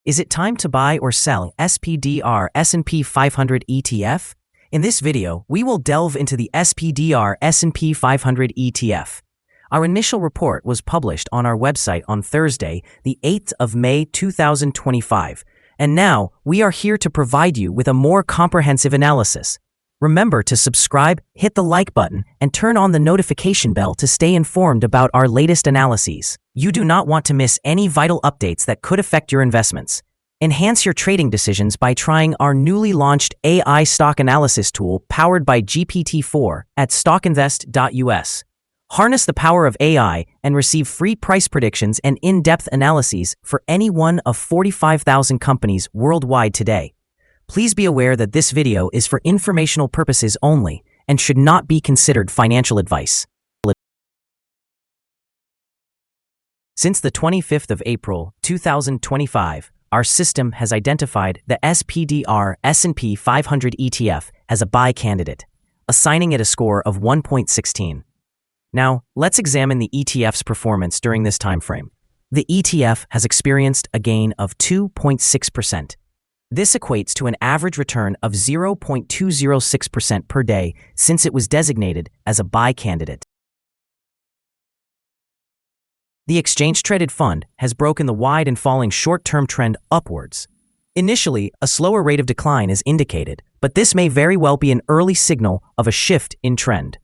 Is it time to buy or sell SPDR S&P 500 ETF? In this video, we will delve into the SPDR S&P 500 ETF. Our initial report was published on our website on Thursday, the 8th of May 2025, and now we are here to provide you with a more comprehensive analysis. Remember to subscribe, hit the like button, and turn on the notification bell to stay informed about our latest analyses. You do not want to miss any vital updates that could affect your investments. Enhance your trading decisions by trying our newly launched AI stock analysis tool powered by GPT-4 at StockInvest.us. Harness the power of AI and receive free price predictions and in-depth analyses for any one of 45,000 companies worldwide today. Please be aware that this video is for informational purposes only and should not be considered financial advice. Since the 25th of April, 2025, our system has identified the SPDR S&P 500 ETF as a buy candidate, assigning it a score of 1.16. Now, let's examine the ETF's performance during this time frame. The ETF has experienced a gain of 2.6%. This equates to an average return of 0.206% per day since it was designated as a buy candidate. The exchange-traded fund has broken the wide and falling short-term trend upwards. Initially, a slower rate of decline is indicated, but this may very well be an early signal of a shift in trend.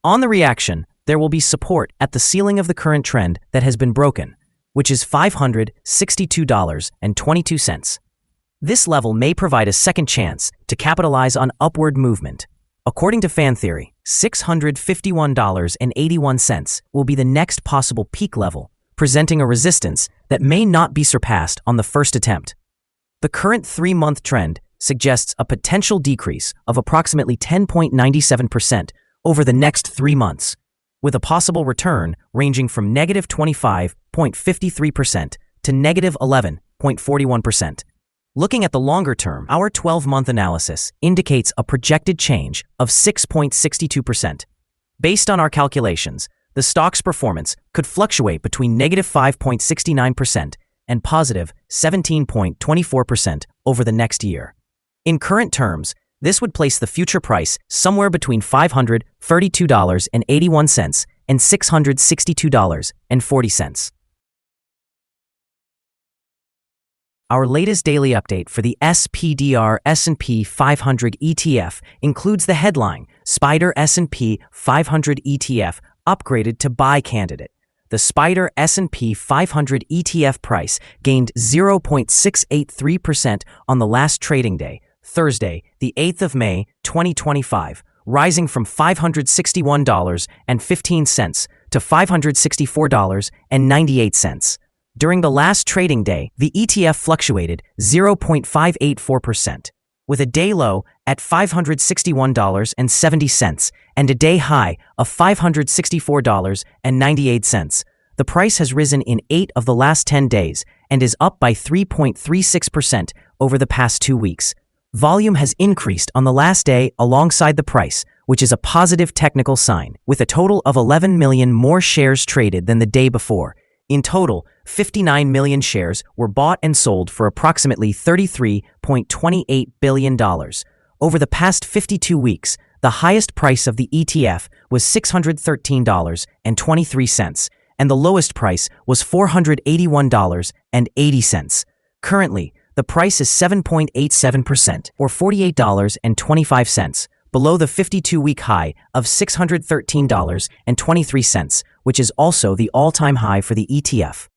On the reaction, there will be support at the ceiling of the current trend that has been broken, which is $562.22. This level may provide a second chance to capitalize on upward movement. According to fan theory, $651.81 will be the next possible peak level, presenting a resistance that may not be surpassed on the first attempt. The current 3-month trend suggests a potential decrease of approximately 10.97% over the next 3 months, with a possible return ranging from negative 25.53% to negative 11.41%. Looking at the longer term, our 12-month analysis indicates a projected change of 6.62%. Based on our calculations, the stock's performance could fluctuate between negative 5.69% and positive 17.24% over the next year. In current terms, this would place the future price somewhere between $532.81 and $662.40. Our latest daily update for the SPDR S&P 500 ETF includes the headline, SPDR S&P 500 ETF upgraded to buy candidate. The SPDR S&P 500 ETF price gained 0.683% on the last trading day, Thursday, the 8th of May, 2025, rising from $561.15 to $564.98. During the last trading day, the ETF fluctuated 0.584%, with a day low at $561.70 and a day high of $564.98. The price has risen in 8 of the last 10 days and is up by 3.36% over the past 2 weeks. Volume has increased on the last day alongside the price, which is a positive technical sign, with a total of 11 million more shares traded than the day before. In total, 59 million shares were bought and sold for approximately $33.28 billion. Over the past 52 weeks, the highest price of the ETF was $613.23, and the lowest price was $481.80. Currently, the price is 7.87%, or $48.25, below the 52-week high of $613.23, which is also the all-time high for the ETF.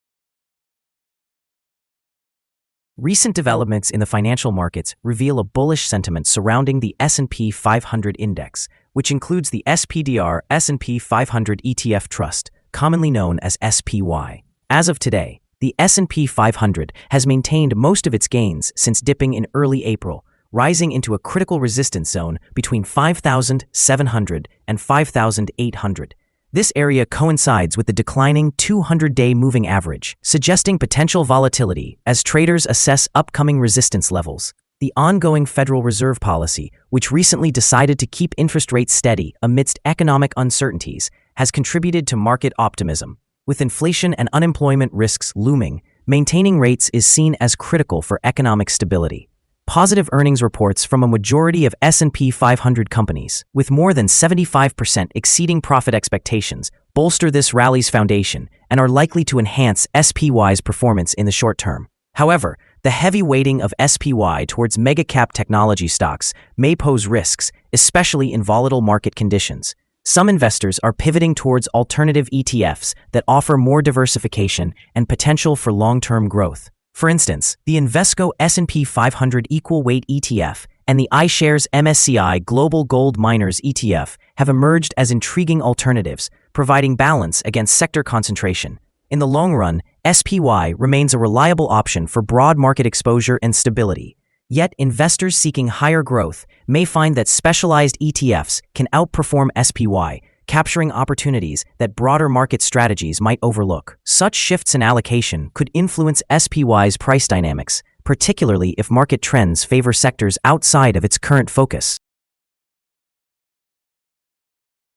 Recent developments in the financial markets reveal a bullish sentiment surrounding the S&P 500 index, which includes the SPDR S&P 500 ETF Trust, commonly known as SPY. As of today, the S&P 500 has maintained most of its gains since dipping in early April, rising into a critical resistance zone between 5,700 and 5,800. This area coincides with the declining 200-day moving average, suggesting potential volatility as traders assess upcoming resistance levels. The ongoing Federal Reserve policy, which recently decided to keep interest rates steady amidst economic uncertainties, has contributed to market optimism. With inflation and unemployment risks looming, maintaining rates is seen as critical for economic stability. Positive earnings reports from a majority of S&P 500 companies, with more than 75% exceeding profit expectations, bolster this rally's foundation and are likely to enhance SPY's performance in the short term. However, the heavy weighting of SPY towards mega-cap technology stocks may pose risks, especially in volatile market conditions. Some investors are pivoting towards alternative ETFs that offer more diversification and potential for long-term growth. For instance, the Invesco S&P 500 Equal Weight ETF and the iShares MSCI Global Gold Miners ETF have emerged as intriguing alternatives, providing balance against sector concentration. In the long run, SPY remains a reliable option for broad market exposure and stability. Yet, investors seeking higher growth may find that specialized ETFs can outperform SPY, capturing opportunities that broader market strategies might overlook. Such shifts in allocation could influence SPY's price dynamics, particularly if market trends favor sectors outside of its current focus.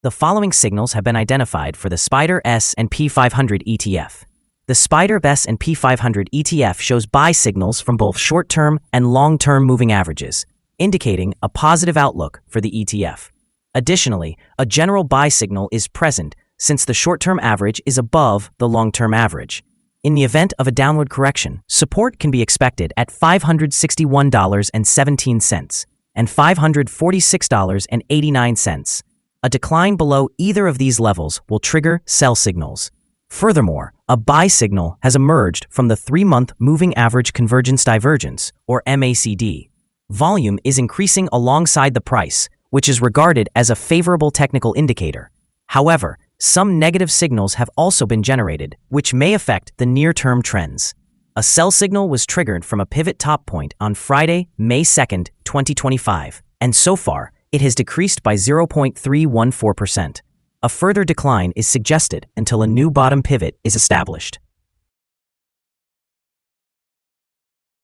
The following signals have been identified for the SPDR S&P 500 ETF. The SPDR S&P 500 ETF shows buy signals from both short-term and long-term moving averages, indicating a positive outlook for the ETF. Additionally, a general buy signal is present since the short-term average is above the long-term average. In the event of a downward correction, support can be expected at $561.17 and $546.89. A decline below either of these levels will trigger sell signals. Furthermore, a buy signal has emerged from the 3-month Moving Average Convergence Divergence, or MACD. Volume is increasing alongside the price, which is regarded as a favorable technical indicator. However, some negative signals have also been generated, which may affect the near-term trends. A sell signal was triggered from a pivot top point on Friday, May 2, 2025, and so far, it has decreased by 0.314%. A further decline is suggested until a new bottom pivot is established.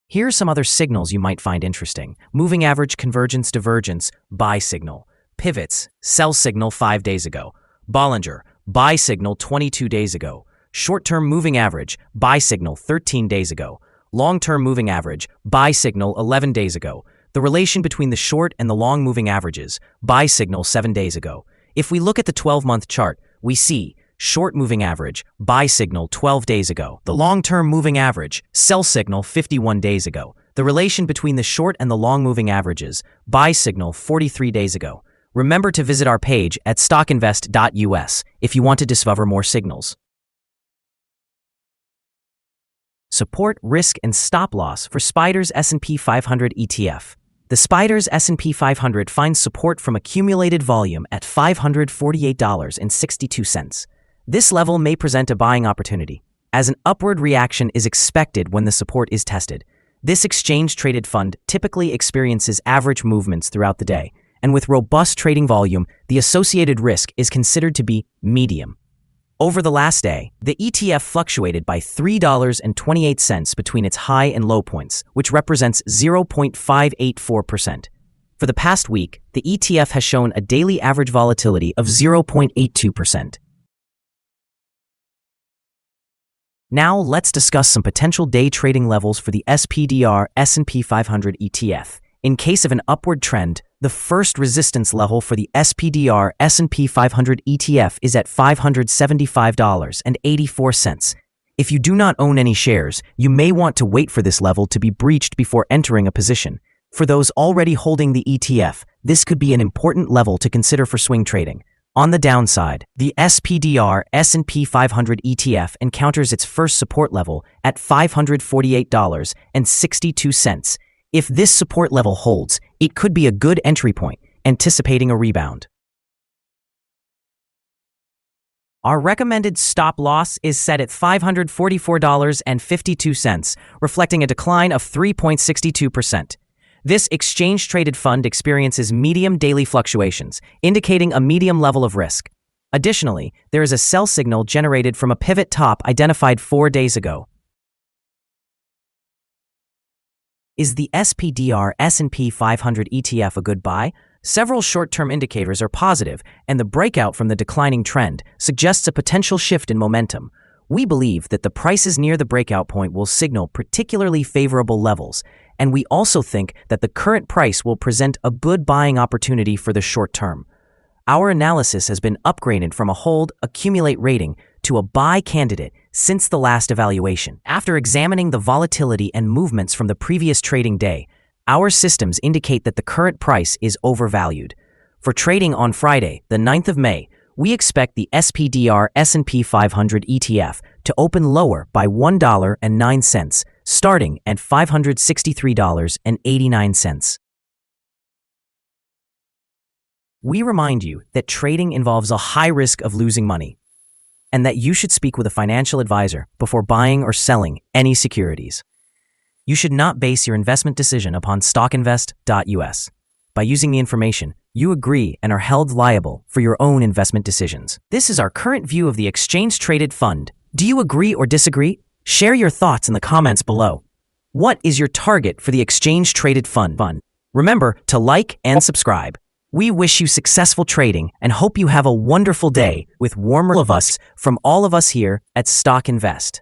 Here are some other signals you might find interesting. Moving Average Convergence Divergence, buy signal. Pivots, sell signal 5 days ago. Bollinger, buy signal 22 days ago. Short-term moving average, buy signal 13 days ago. Long-term moving average, buy signal 11 days ago. The relation between the short and the long moving averages, buy signal 7 days ago. If we look at the 12-month chart, we see short moving average, buy signal 12 days ago. The long-term moving average, sell signal 51 days ago. The relation between the short and the long moving averages, buy signal 43 days ago. Remember to visit our page at StockInvest.us if you want to discover more signals. Support, risk, and stop loss for SPDR's S&P 500 ETF. The SPDR's S&P 500 finds support from accumulated volume at $548.62. This level may present a buying opportunity, as an upward reaction is expected when the support is tested. This exchange-traded fund typically experiences average movements throughout the day, and with robust trading volume, the associated risk is considered to be medium. Over the last day, the ETF fluctuated by $3.28 between its high and low points, which represents 0.584%. For the past week, the ETF has shown a daily average volatility of 0.82%. Now, let's discuss some potential day trading levels for the SPDR S&P 500 ETF. In case of an upward trend, the first resistance level for the SPDR S&P 500 ETF is at $575.84. If you do not own any shares, you may want to wait for this level to be breached before entering a position. For those already holding the ETF, this could be an important level to consider for swing trading. On the downside, the SPDR S&P 500 ETF encounters its first support level at $548.62. If this support level holds, it could be a good entry point, anticipating a rebound. Our recommended stop loss is set at $544.52, reflecting a decline of 3.62%. This exchange-traded fund experiences medium daily fluctuations, indicating a medium level of risk. Additionally, there is a sell signal generated from a pivot top identified 4 days ago. Is the SPDR S&P 500 ETF a good buy? Several short-term indicators are positive, and the breakout from the declining trend suggests a potential shift in momentum. We believe that the prices near the breakout point will signal particularly favorable levels, and we also think that the current price will present a good buying opportunity for the short term. Our analysis has been upgraded from a hold accumulate rating to a buy candidate since the last evaluation. After examining the volatility and movements from the previous trading day, our systems indicate that the current price is overvalued. For trading on Friday, the 9th of May, we expect the SPDR S&P 500 ETF to open lower by $1.09, starting at $563.89. We remind you that trading involves a high risk of losing money, and that you should speak with a financial advisor before buying or selling any securities. You should not base your investment decision upon StockInvest.us. By using the information, you agree and are held liable for your own investment decisions. This is our current view of the exchange-traded fund. Do you agree or disagree? Share your thoughts in the comments below. What is your target for the exchange-traded fund? Remember to like and subscribe. We wish you successful trading and hope you have a wonderful day with warm love of us from all of us here at Stock Invest.